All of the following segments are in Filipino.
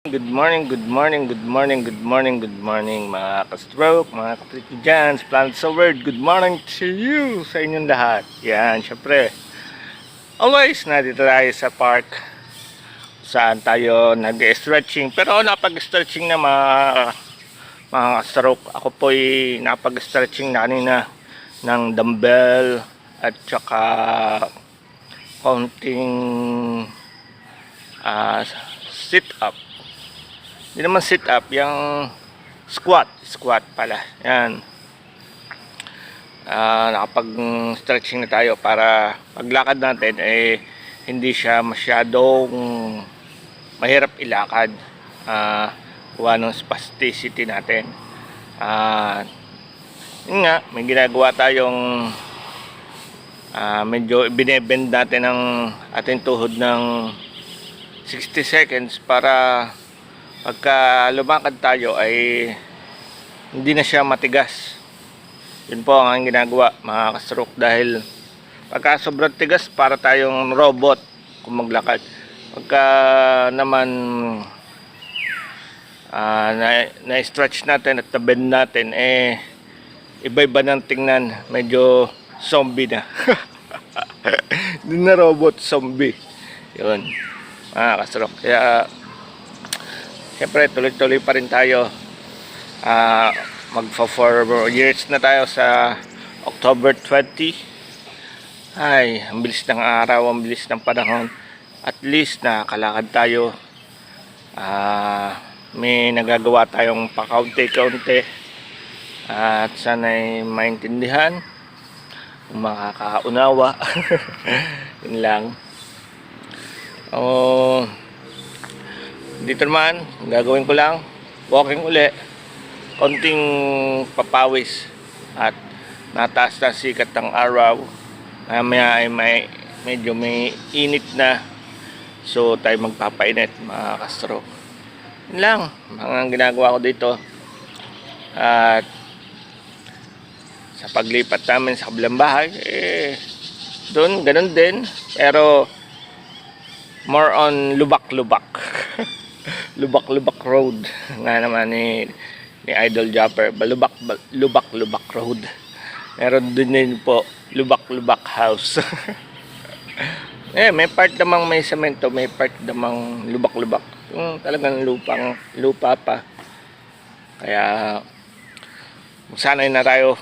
Good morning, good morning, good morning, good morning, good morning mga ka-stroke, mga kapatid dyan, Planet sa World. Good morning to you, sa inyong lahat. Yan, syempre, always nandito tayo sa park saan tayo nag-stretching. Pero napag-stretching na mga ka-stroke. Ako po'y napag-stretching na kanina ng dumbbell at saka konting sit-up. Hindi naman sit up, yung squat pala. Yan. Nakapag-stretching na tayo para paglakad natin hindi siya masyadong mahirap ilakad. Gawa ng spasticity natin. Yun nga, may ginagawa tayong medyo binebend natin ang ating tuhod ng 60 seconds para pagka lumakad tayo ay hindi na siya matigas. Yun po ang ginagawa mga ka-stroke, dahil pagka sobrang tigas para tayong robot kung maglakad. Pagka naman na-stretch natin at na-bend natin, iba-iba ng tingnan, medyo zombie na. Hindi na robot, zombie. Yun mga ka-stroke. Kaya siyempre tuloy-tuloy pa rin tayo. Magfa 4 years na tayo sa October 20. Ay, ang bilis ng araw, ang bilis ng panahon. At least nakakalakad tayo. May nagagawa tayong pakaunti-kaunti. At sana'y maintindihan, makakaunawa. Yun lang. Dito naman, gagawin ko lang walking uli, konting papawis at nataas na sikat ng araw. Mamaya ay medyo may init na, so tayo magpapainit mga ka-stroke. Yun lang mga ginagawa ko dito. At sa paglipat namin sa kabilang bahay, doon ganun din, pero more on lubak-lubak. Lubak-lubak road nga naman ni Idol Jumper. Lubak-lubak road. Meron din po lubak-lubak house. May part namang may semento, may part namang lubak-lubak. Yung talagang lupa pa. Kaya sanay na tayo.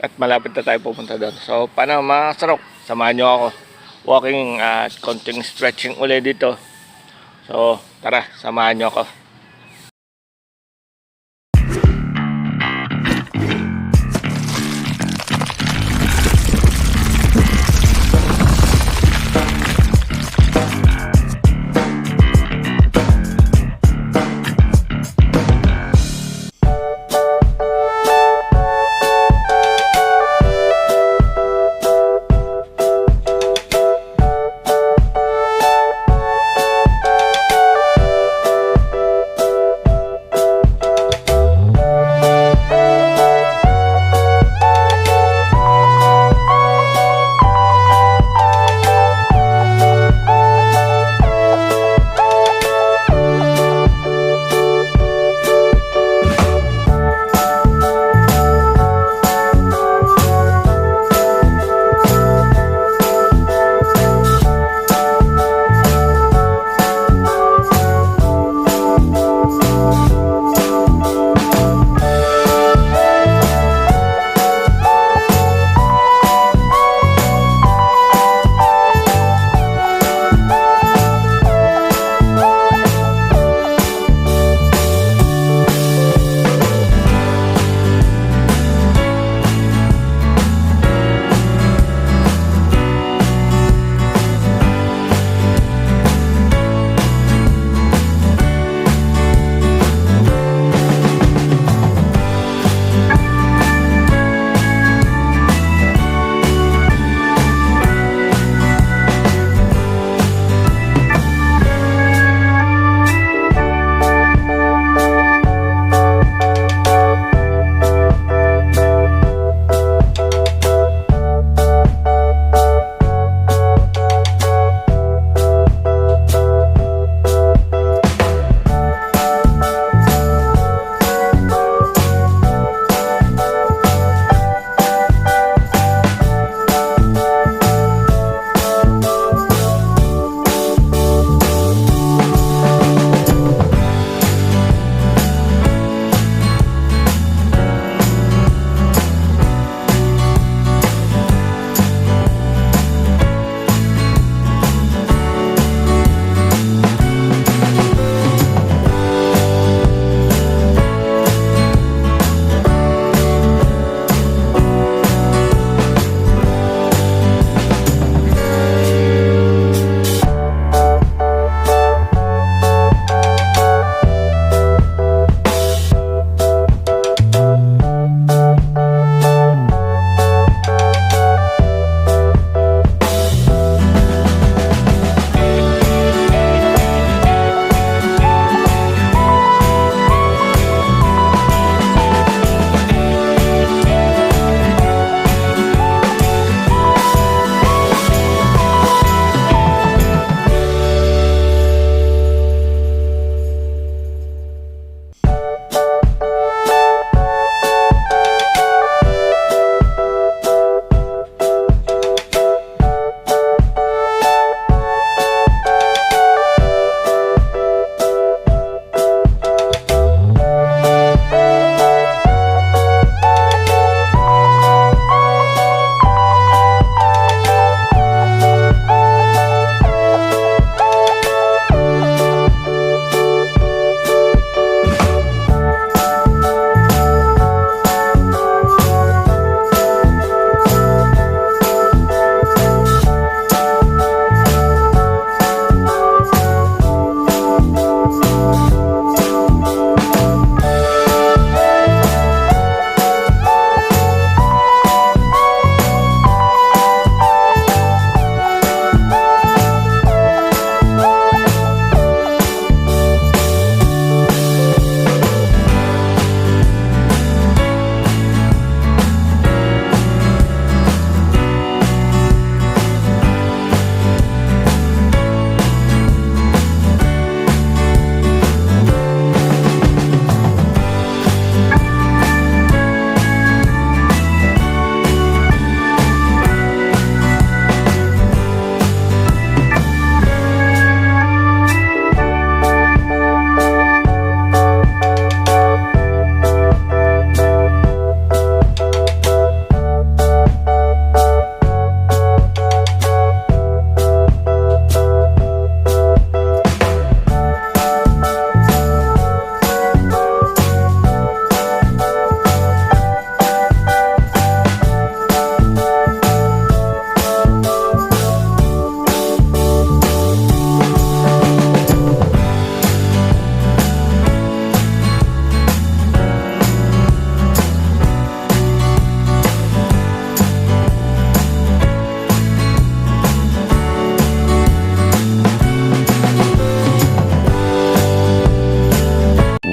At malapit na tayo pupunta doon. So paano mga ka-stroke, samahan nyo ako walking at konting stretching ulit dito. So tara, samahan nyo ako.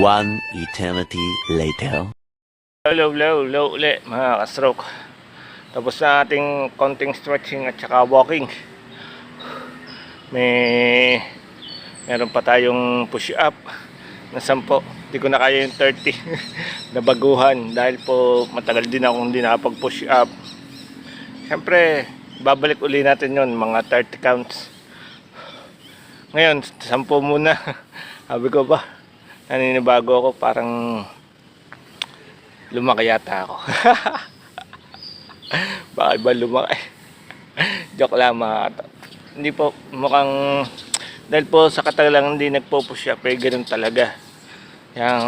One eternity later. Low uli mga ka-stroke. Tapos na ating konting stretching at saka walking. Meron pa tayong push up na 10. Hindi ko na kaya yung 30 na baguhan dahil po matagal din akong hindi nakapag push up. Siyempre babalik uli natin yon, mga 30 counts. Ngayon 10 muna. Sabi ko ba, naninibago ako, parang lumaki yata ako. Bakit ba lumaki? Joke lang mga. Hindi po mukhang, dahil po sa katagalan hindi nagpo-push up, ganoon talaga. Yang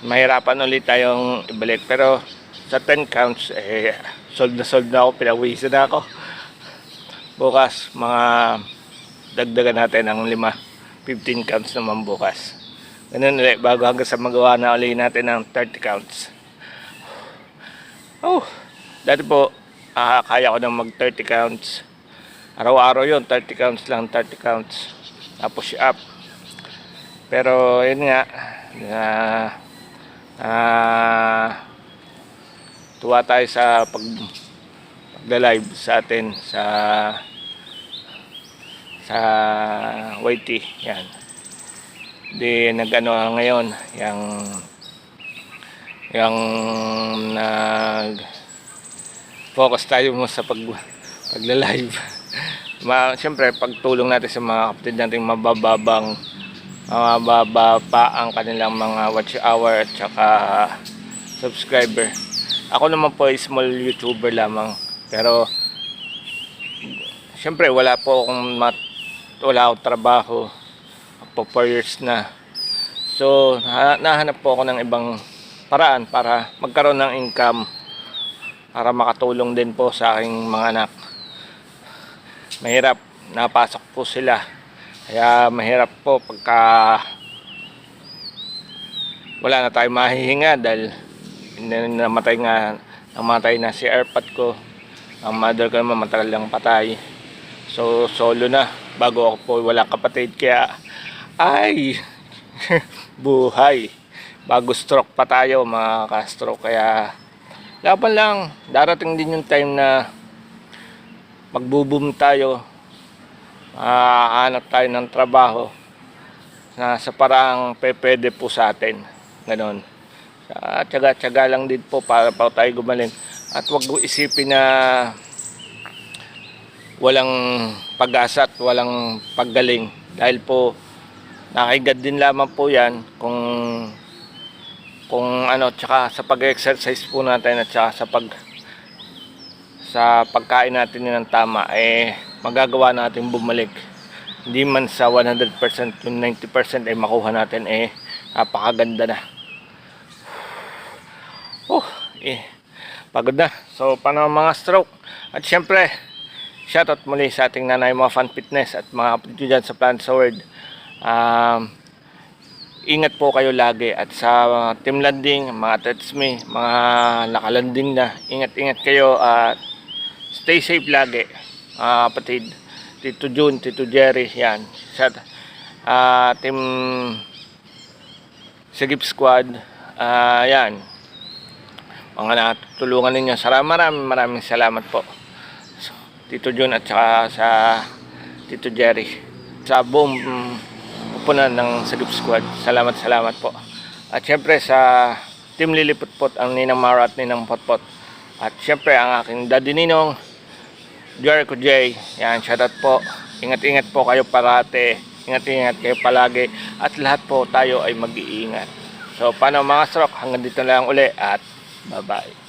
mahirapan ulit tayong ibalik. Pero sa 10 counts, sold na ako, pinawisan na ako. Bukas, mga dagdagan natin ang 15 counts naman bukas. Ganun ulit, bago hanggang sa magawa na ulit natin ng 30 counts. Dati po, kaya ko nang mag 30 counts. Araw-araw yun, 30 counts lang, 30 counts. Push up. Pero yun nga, tuwa tayo sa pagla-live sa atin sa YT. Yan. Di nag-ano ngayon, yung nag-focus tayo mo sa pagla-live. Siyempre, pagtulong natin sa mga kapatid natin mababa ang kanilang mga watch hour at saka subscriber. Ako naman po ay small YouTuber lamang, pero siyempre wala akong trabaho po 4 years na. So nahanap po ako ng ibang paraan para magkaroon ng income, para makatulong din po sa aking mga anak. Mahirap, napasok po sila, kaya mahirap po pagka wala na tayong mahihinga dahil namatay na si airpot ko. Ang mother ko naman matagal lang patay, so solo na bago ako po, wala kapatid, kaya ay buhay. Bago stroke pa tayo mga ka-stroke, kaya laban lang. Darating din yung time na magbo-boom tayo, hanap tayo ng trabaho na sa parang pwede po sa atin, ganon. Tiyaga-tiyaga lang din po para pa tayo gumaling, at wag isipin na walang pag-asa at walang paggaling, dahil po nakahigad din lamang po yan kung tsaka sa pag-exercise po natin at tsaka sa pagkain natin ng tama, magagawa natin bumalik. Hindi man sa 100%, yung 90% ay makuha natin, napakaganda na. Pagod na. So paano mga stroke? At syempre, shoutout muli sa ating nanay, mga fan fitness at mga kapatid dyan sa Planet sa World. Ingat po kayo lagi, at sa team landing, mga Tets Me, mga nakalanding na, ingat kayo at stay safe lagi, kapatid. Tito June, Tito Jerry, yan sa team Sigip Squad, yan mga natulungan ninyo. Maraming salamat po, Tito June at saka sa Tito Jerry, sa buong pupunan ng Sagip Squad. Salamat po. At syempre sa Team Liliputpot, ang Ninang Mara at Ninang Potpot. At syempre ang aking Daddy Ninong, Jericho J. Yan, shoutout po. Ingat po kayo parate. Ingat kayo palagi. At lahat po tayo ay mag-iingat. So paano mga stroke, hanggang dito lang uli at bye-bye.